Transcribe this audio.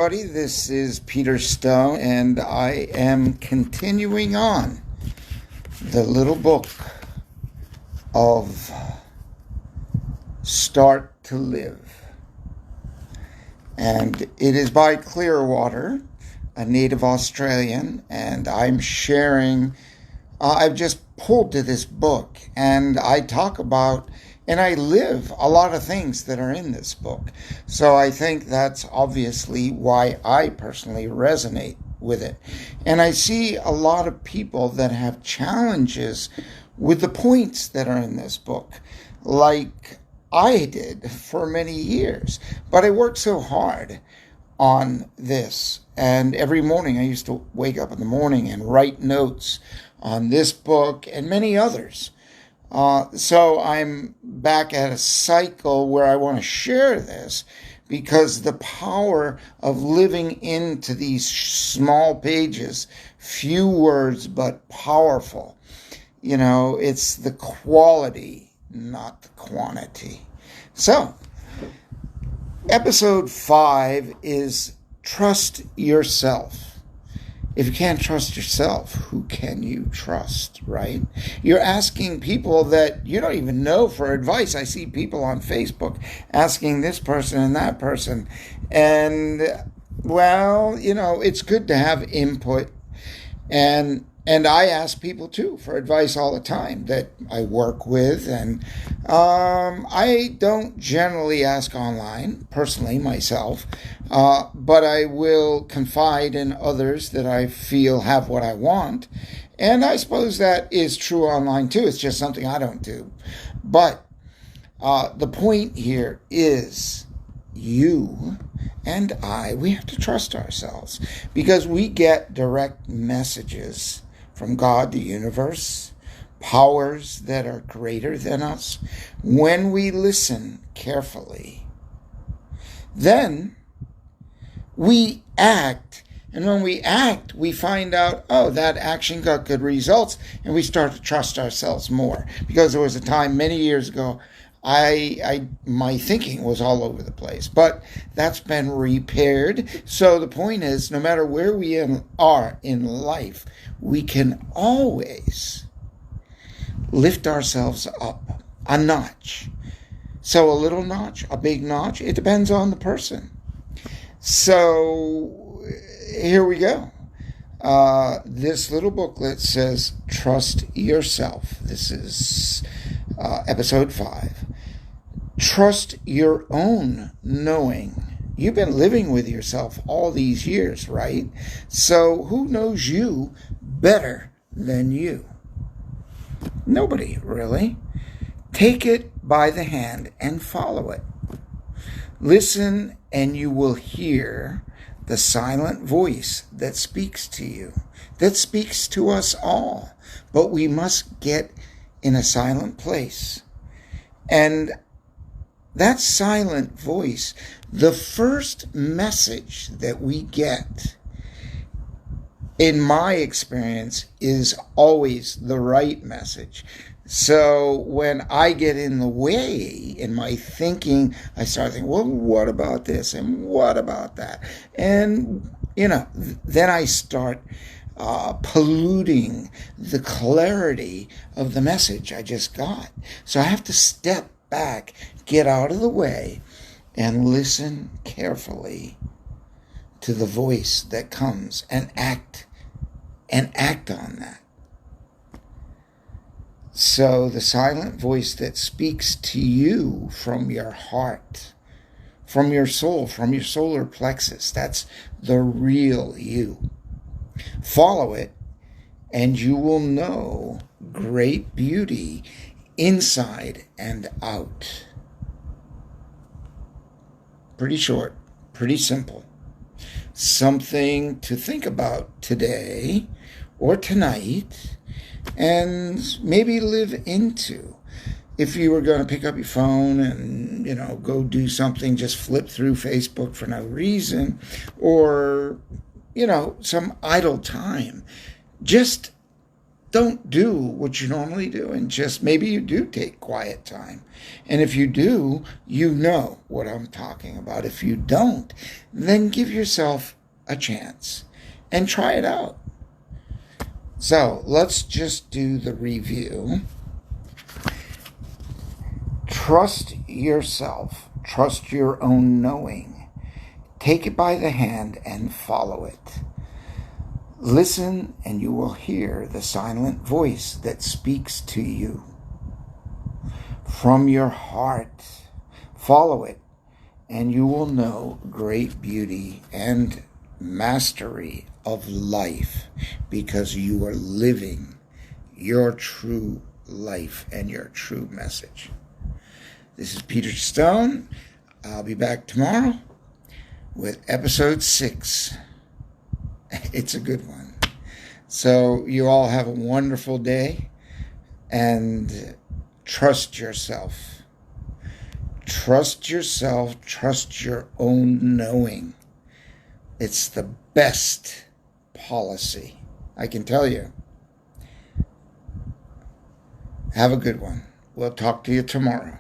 Everybody, this is Peter Stone, and I am continuing on the little book of Start to Live. And it is by Clearwater, a native Australian, and I'm sharing. I've just pulled to this book, and I talk about and I live a lot of things that are in this book. So I think that's obviously why I personally resonate with it. And I see a lot of people that have challenges with the points that are in this book, like I did for many years. But I worked so hard on this. And every morning I used to wake up in the morning and write notes on this book and many others. So I'm back at a cycle where I want to share this because the power of living into these small pages, few words but powerful, it's the quality, not the quantity. So, episode 5 is Trust Yourself. If you can't trust yourself, who can you trust, right? You're asking people that you don't even know for advice. I see people on Facebook asking this person and that person. And, well, it's good to have input. And I ask people, too, for advice all the time that I work with. And I don't generally ask online, personally, myself. But I will confide in others that I feel have what I want. And I suppose that is true online, too. It's just something I don't do. But the point here is you and I, we have to trust ourselves because we get direct messages from God, the universe, powers that are greater than us. When we listen carefully, then we act. And when we act, we find out, oh, that action got good results, and we start to trust ourselves more. Because there was a time many years ago, my thinking was all over the place, but that's been repaired. So the point is, no matter where we are in life, we can always lift ourselves up a notch. So a little notch, a big notch, it depends on the person. So here we go. This little booklet says, Trust Yourself. This is episode 5. Trust your own knowing. You've been living with yourself all these years, right? So who knows you better than you? Nobody, really. Take it by the hand and follow it. Listen and you will hear the silent voice that speaks to you, that speaks to us all. But we must get in a silent place. And that silent voice, the first message that we get, in my experience, is always the right message. So when I get in the way in my thinking, I start thinking, well, what about this? And what about that? And, then I start polluting the clarity of the message I just got. So I have to step back, get out of the way, and listen carefully to the voice that comes and act on that. So the silent voice that speaks to you from your heart, from your soul, from your solar plexus, that's the real you. Follow it, and you will know great beauty inside and out. Pretty short, pretty simple. Something to think about today or tonight and maybe live into. If you were going to pick up your phone and, go do something, just flip through Facebook for no reason, or, some idle time, just don't do what you normally do, and just maybe you do take quiet time. And if you do, you know what I'm talking about. If you don't, then give yourself a chance and try it out. So let's just do the review. Trust yourself. Trust your own knowing. Take it by the hand and follow it. Listen and you will hear the silent voice that speaks to you. From your heart, follow it and you will know great beauty and mastery of life, because you are living your true life and your true message. This is Peter Stone. I'll be back tomorrow with episode 6. It's a good one. So you all have a wonderful day, and trust yourself. Trust yourself. Trust your own knowing. It's the best policy, I can tell you. Have a good one. We'll talk to you tomorrow.